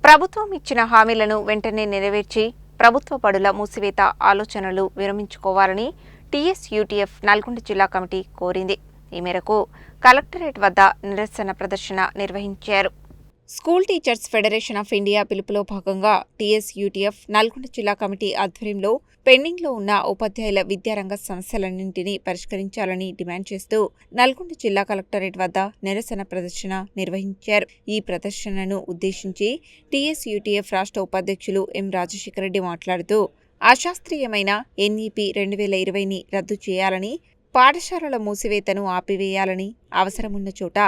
ప్రభుత్వం ఇచ్చిన హామీలను వెంటనే నెరవేర్చి ప్రభుత్వ బడుల మూసివేత ఆలోచనలు విరమించుకోవాలని టీఎస్యూటీఎఫ్ నల్గొండ జిల్లా కమిటీ కోరింది. ఈ మేరకు కలెక్టరేట్ వద్ద నిరసన ప్రదర్శన నిర్వహించారు. School teachers federation of India పిలుపులో భాగంగా టీఎస్యూటీఎఫ్ నల్గొండ జిల్లా కమిటీ ఆధ్వర్యంలో పెండింగ్లో ఉన్న ఉపాధ్యాయుల విద్యారంగ సమస్యలన్నింటినీ పరిష్కరించాలని డిమాండ్ చేస్తూ నల్గొండ జిల్లా కలెక్టరేట్ వద్ద నిరసన ప్రదర్శన నిర్వహించారు. ఈ ప్రదర్శనను ఉద్దేశించి టీఎస్యూటీఎఫ్ రాష్ట్ర ఉపాధ్యక్షులు ఎం రాజశేఖర రెడ్డి మాట్లాడుతూ అశాస్త్రీయమైన ఎన్ఈపీ 2020ని రద్దు చేయాలని, పాఠశాలల మూసివేతను ఆపివేయాలని, అవసరమున్న చోట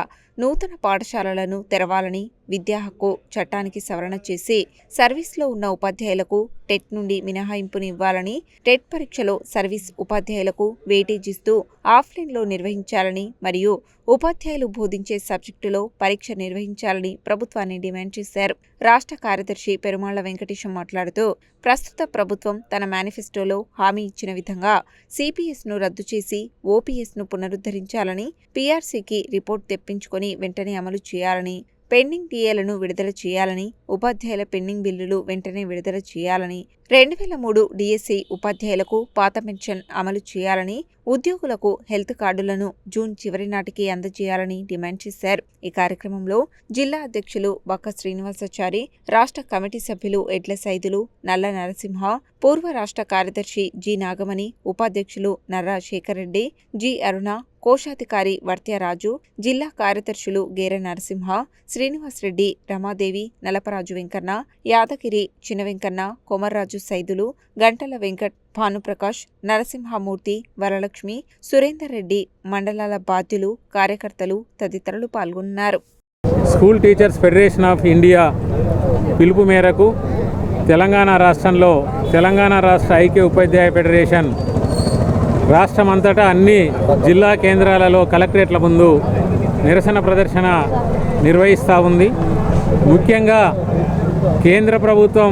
నూతన పాఠశాలలను తెరవాలని, విద్యా హక్కు చట్టానికి సవరణ చేసి సర్వీస్లో ఉన్న ఉపాధ్యాయులకు టెట్ నుండి మినహాయింపుని ఇవ్వాలని, టెట్ పరీక్షలో సర్వీస్ ఉపాధ్యాయులకు వెయిటేజ్ ఇస్తూ ఆఫ్లైన్లో నిర్వహించాలని మరియు ఉపాధ్యాయులు బోధించే సబ్జెక్టులో పరీక్ష నిర్వహించాలని ప్రభుత్వాన్ని డిమాండ్ చేశారు. రాష్ట్ర కార్యదర్శి పెరుమాళ్ల వెంకటేశం మాట్లాడుతూ ప్రస్తుత ప్రభుత్వం తన మేనిఫెస్టోలో హామీ ఇచ్చిన విధంగా సిపిఎస్ను రద్దు చేసి ఓపీఎస్ను పునరుద్ధరించాలని, పీఆర్సీకి రిపోర్ట్ తెప్పించుకొని వెంటనే అమలు చేయాలని, పెండింగ్ టీఏలను విడుదల చేయాలని, ఉపాధ్యాయుల పెండింగ్ బిల్లులు వెంటనే విడుదల చేయాలని, 2003 డిఎస్సి ఉపాధ్యాయులకు పాత పెన్షన్ అమలు చేయాలని, ఉద్యోగులకు హెల్త్ కార్డులను జూన్ చివరి నాటికి అందజేయాలని డిమాండ్ చేశారు. ఈ కార్యక్రమంలో జిల్లా అధ్యక్షులు బక్క శ్రీనివాసాచారి, రాష్ట్ర కమిటీ సభ్యులు ఎడ్ల సైదులు, నల్ల నరసింహ, పూర్వ రాష్ట్ర కార్యదర్శి జి నాగమణి, ఉపాధ్యక్షులు నర్రా శేఖర్ రెడ్డి, జి అరుణ, కోశాధికారి వర్త్యరాజు, జిల్లా కార్యదర్శులు గేర నరసింహ, శ్రీనివాసరెడ్డి, రమాదేవి, నలపరాజు వెంకన్న, యాదగిరి, చిన్న వెంకన్న, కొమర్రాజు సైదులు, గంటల వెంకట్, భానుప్రకాష్, నరసింహమూర్తి, వరలక్ష్మి, సురేందర్ రెడ్డి, మండలాల బాధ్యులు, కార్యకర్తలు తదితరులు పాల్గొన్నారు. School teachers federation of India పిలుపు మేరకు తెలంగాణ రాష్ట్రంలో తెలంగాణ రాష్ట్ర ఐక్య ఉపాధ్యాయ ఫెడరేషన్ రాష్ట్రమంతటా అన్ని జిల్లా కేంద్రాలలో కలెక్టరేట్ల ముందు నిరసన ప్రదర్శన నిర్వహిస్తూ ఉంది. ముఖ్యంగా కేంద్ర ప్రభుత్వం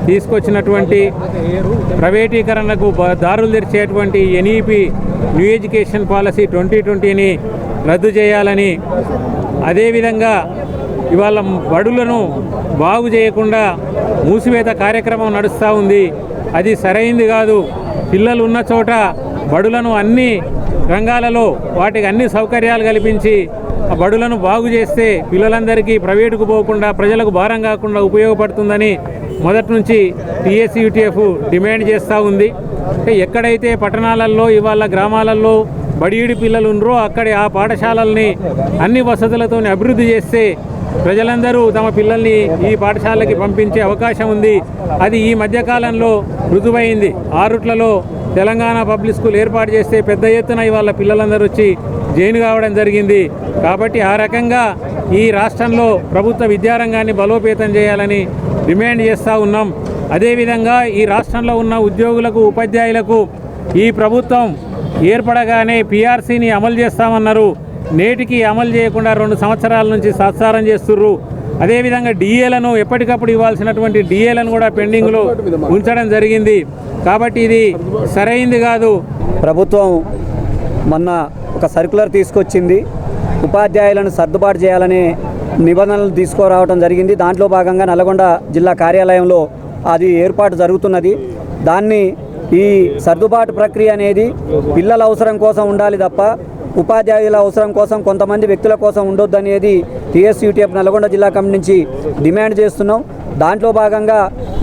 తీసుకొచ్చినటువంటి ప్రైవేటీకరణకు దారులు తెరిచేటువంటి ఎన్ఈపీ న్యూ ఎడ్యుకేషన్ పాలసీ 2020ని రద్దు చేయాలని, అదేవిధంగా ఇవాళ బడులను బాగు చేయకుండా మూసివేత కార్యక్రమం నడుస్తూ ఉంది. అది సరైంది కాదు. పిల్లలు ఉన్న చోట బడులను అన్ని రంగాలలో వాటికి అన్ని సౌకర్యాలు కల్పించి ఆ బడులను బాగు చేస్తే పిల్లలందరికీ ప్రైవేటుకు పోకుండా ప్రజలకు భారం కాకుండా ఉపయోగపడుతుందని మొదటి నుంచి టీఎస్యూటీఎఫ్ డిమాండ్ చేస్తూ ఉంది. ఎక్కడైతే పట్టణాలలో ఇవాళ గ్రామాలలో బడియుడి పిల్లలు ఉన్నారో అక్కడి ఆ పాఠశాలల్ని అన్ని వసతులతో అభివృద్ధి చేస్తే ప్రజలందరూ తమ పిల్లల్ని ఈ పాఠశాలకి పంపించే అవకాశం ఉంది. అది ఈ మధ్యకాలంలో రుజువైంది. ఆరుట్లలో తెలంగాణ పబ్లిక్ స్కూల్ ఏర్పాటు చేస్తే పెద్ద ఎత్తున ఇవాళ పిల్లలందరూ వచ్చి జైన్ కావడం జరిగింది. కాబట్టి ఆ రకంగా ఈ రాష్ట్రంలో ప్రభుత్వ విద్యారంగాన్ని బలోపేతం చేయాలని డిమాండ్ చేస్తూ ఉన్నాం. అదేవిధంగా ఈ రాష్ట్రంలో ఉన్న ఉద్యోగులకు, ఉపాధ్యాయులకు ఈ ప్రభుత్వం ఏర్పడగానే పీఆర్సీని అమలు చేస్తామన్నారు. నేటికి అమలు చేయకుండా 2 సంవత్సరాల నుంచి సాత్సారం చేస్తుర్రు. అదేవిధంగా డిఏలను ఎప్పటికప్పుడు ఇవ్వాల్సినటువంటి డిఏలను కూడా పెండింగ్లో ఉంచడం జరిగింది. కాబట్టి ఇది సరైంది కాదు. ప్రభుత్వం మొన్న ఒక సర్క్యులర్ తీసుకొచ్చింది. ఉపాధ్యాయులను సర్దుబాటు చేయాలనే నిబంధనలు తీసుకురావడం జరిగింది. దాంట్లో భాగంగా నల్గొండ జిల్లా కార్యాలయంలో అది ఏర్పాటు జరుగుతున్నది. దాన్ని ఈ సర్దుబాటు ప్రక్రియ అనేది పిల్లల అవసరం కోసం ఉండాలి తప్ప ఉపాధ్యాయుల అవసరం కోసం, కొంతమంది వ్యక్తుల కోసం ఉండొద్దు అనేది టీఎస్యూటీఎఫ్ నల్గొండ జిల్లా కమిటీ నుంచి డిమాండ్ చేస్తున్నాం. దాంట్లో భాగంగా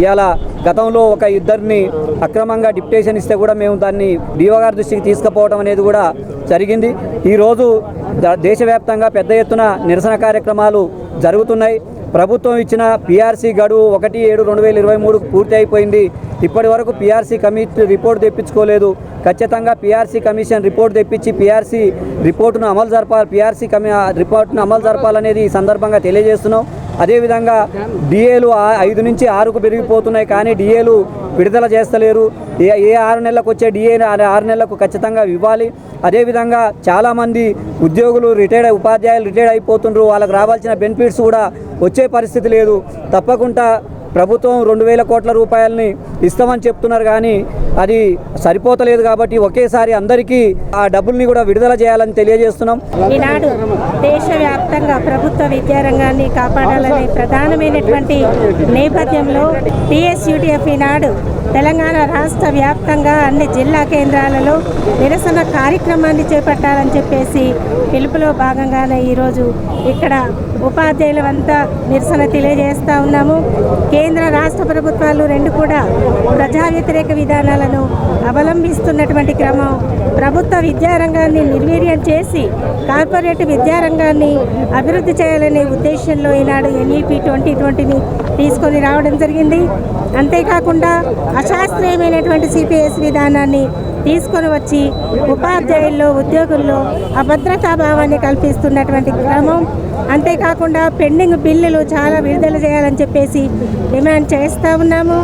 ఇలా గతంలో ఒక ఇద్దరిని అక్రమంగా డిప్యుటేషన్ ఇస్తే కూడా మేము దాన్ని డిఓ గారి దృష్టికి తీసుకుపోవడం అనేది కూడా జరిగింది. ఈరోజు దేశవ్యాప్తంగా పెద్ద ఎత్తున నిరసన కార్యక్రమాలు జరుగుతున్నాయి. ప్రభుత్వం ఇచ్చిన పీఆర్సీ గడువు 1/7/2023 పూర్తి అయిపోయింది. ఇప్పటి వరకు పీఆర్సీ కమిటీ రిపోర్ట్ తెప్పించుకోలేదు. ఖచ్చితంగా పీఆర్సీ కమిషన్ రిపోర్ట్ తెప్పించి పీఆర్సీ రిపోర్టును అమలు జరపాలి. రిపోర్టును అమలు జరపాలనేది ఈ సందర్భంగా తెలియజేస్తున్నాం. అదేవిధంగా డిఏలు 5 నుంచి 6కు పెరిగిపోతున్నాయి, కానీ డిఏలు విడుదల చేస్తలేరు. ఏ 6 నెలలకు వచ్చే డిఏ 6 నెలలకు ఖచ్చితంగా ఇవ్వాలి. అదేవిధంగా చాలామంది ఉద్యోగులు ఉపాధ్యాయులు రిటైర్డ్ అయిపోతున్నారు. వాళ్ళకు రావాల్సిన బెనిఫిట్స్ కూడా వచ్చే పరిస్థితి లేదు. తప్పకుండా ప్రభుత్వం 2000 కోట్ల రూపాయలని ఇస్తామని చెప్తున్నారు, కానీ అది సరిపోతలేదు కాబట్టి ఒకేసారి అందరికీ ఆ డబ్బుల్ని కూడా విడుదల చేయాలని తెలియజేస్తున్నాం. ఈనాడు దేశవ్యాప్తంగా ప్రభుత్వ విద్యారంగాన్ని కాపాడాలనే ప్రధానమైనటువంటి నేపథ్యంలో TSUTF ఈనాడు తెలంగాణ రాష్ట్ర వ్యాప్తంగా అన్ని జిల్లా కేంద్రాలలో నిరసన కార్యక్రమాన్ని చేపట్టాలని చెప్పేసి పిలుపులో భాగంగానే ఈరోజు ఇక్కడ ఉపాధ్యాయులమంతా నిరసన తెలియజేస్తూ ఉన్నాము. కేంద్ర రాష్ట్ర ప్రభుత్వాలు రెండు కూడా ప్రజా వ్యతిరేక విధానాలను అవలంబిస్తున్నటువంటి క్రమం, ప్రభుత్వ విద్యారంగాన్ని నిర్వీర్యం చేసి కార్పొరేట్ విద్యారంగాన్ని అభివృద్ధి చేయాలనే ఉద్దేశంలో ఈనాడు NEP 2020ని తీసుకొని రావడం జరిగింది. అంతేకాకుండా అశాస్త్రీయమైనటువంటి CPS విధానాన్ని తీసుకొని వచ్చి ఉపాధ్యాయుల్లో ఉద్యోగుల్లో అభద్రతా భావాన్ని కల్పిస్తున్నటువంటి క్రమం, అంతేకాకుండా పెండింగ్ బిల్లులు చాలా విడుదల చేయాలని చెప్పేసి డిమాండ్ చేస్తూ ఉన్నాము.